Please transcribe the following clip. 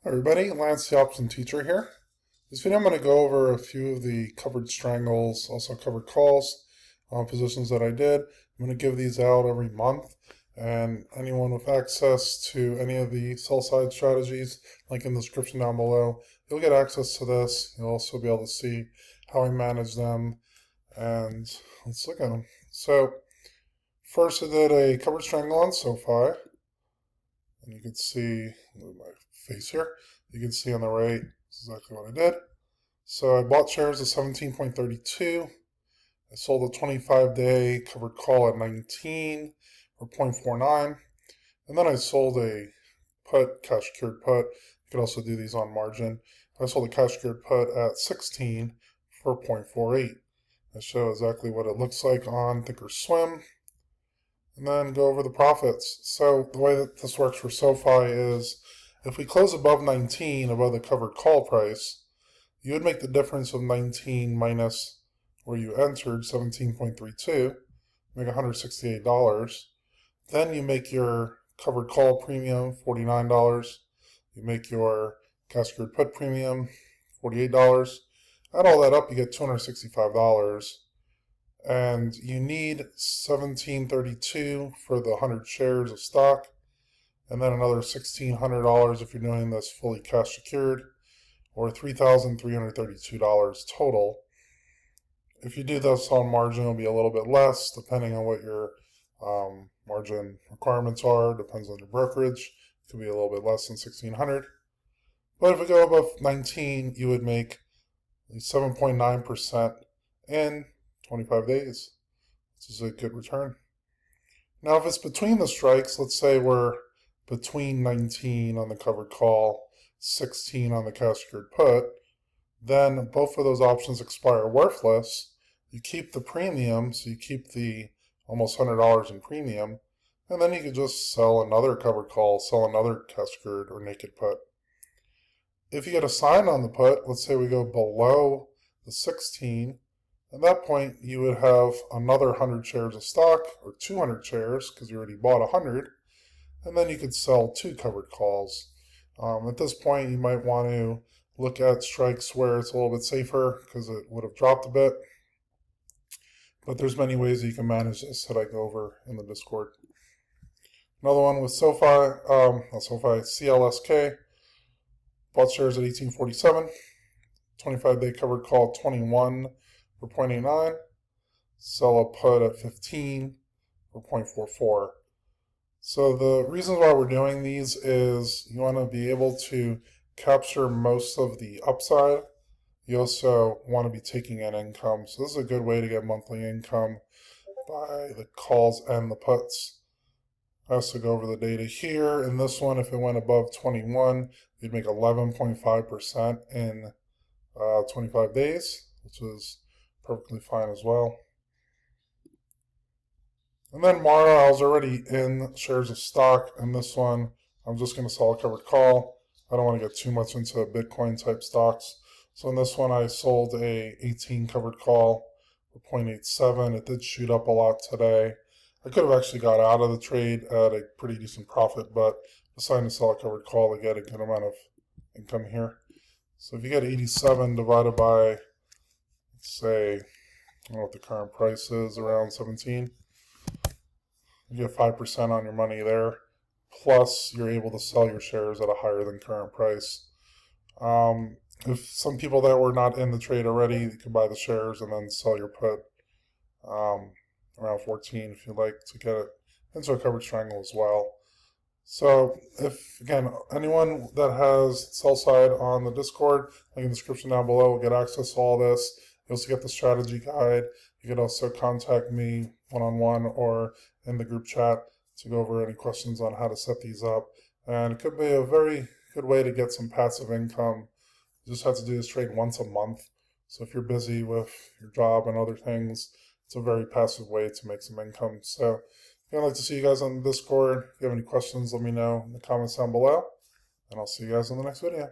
Hi everybody, Lance the option teacher here. This video I'm going to go over a few of the covered strangles, also covered calls, positions that I did. I'm going to give these out every month, and anyone with access to any of the sell side strategies, link in the description down below, you'll get access to this. You'll also be able to see how I manage them, and let's look at them. So first I did a covered strangle on SOFI. And you can see, move my face here, you can see on the right exactly what I did. So I bought shares at 17.32. I sold a 25-day covered call at 19 or 0.49. And then I sold a put, cash secured put. You could also do these on margin. I sold a cash secured put at 16 for 0.48. I show exactly what it looks like on Thinkorswim. And then go over the profits. So the way that this works for SOFI is if we close above 19, above the covered call price, you would make the difference of 19 minus where you entered, 17.32, make $168. Then you make your covered call premium, $49. You make your cash secured put premium, $48. Add all that up, you get $265. And you need 1732 for the 100 shares of stock, and then another $1,600 if you're doing this fully cash secured, or $3,332 total. If you do this on margin, it'll be a little bit less depending on what your margin requirements are. Depends on your brokerage. It could be a little bit less than $1,600. But if we go above 19, you would make 7.9% in 25 days. This is a good return. Now, if it's between the strikes, let's say we're between 19 on the covered call, 16 on the cash secured put, then both of those options expire worthless. You keep the premium, so you keep the almost $100 in premium, and then you can just sell another covered call, sell another cash secured or naked put. If you get a sign on the put, let's say we go below the 16, at that point, you would have another 100 shares of stock, or 200 shares, because you already bought 100, and then you could sell 2 covered calls. At this point, you might want to look at strikes where it's a little bit safer, because it would have dropped a bit. But there's many ways you can manage this that I go over in the Discord. Another one with SOFI, not SOFI, CLSK. Bought shares at 1847. 25-day covered call 21 for 0.89, sell a put at 15 for 0.44. So the reasons why we're doing these is you want to be able to capture most of the upside. You also want to be taking in income. So this is a good way to get monthly income by the calls and the puts. I also go over the data here. In this one, if it went above 21, you'd make 11.5% in 25 days, which is perfectly fine as well. And then Mara, I was already in shares of stock. In this one, I'm just going to sell a covered call. I don't want to get too much into Bitcoin type stocks. So in this one, I sold a 18 covered call for 0.87. It did shoot up a lot today. I could have actually got out of the trade at a pretty decent profit, but decided to sell a covered call to get a good amount of income here. So if you get 87 divided by, let's say, I don't know what the current price is, around 17, you get 5% on your money there. Plus, you're able to sell your shares at a higher than current price. If some people that were not in the trade already, you can buy the shares and then sell your put around 14 if you like to get it into a covered strangle as well. So if, again, anyone that has sell side on the Discord, link in the description down below, will get access to all this. You also get the strategy guide. You can also contact me one-on-one or in the group chat to go over any questions on how to set these up. And it could be a very good way to get some passive income. You just have to do this trade once a month. So if you're busy with your job and other things, it's a very passive way to make some income. So I'd like to see you guys on the Discord. If you have any questions, let me know in the comments down below. And I'll see you guys in the next video.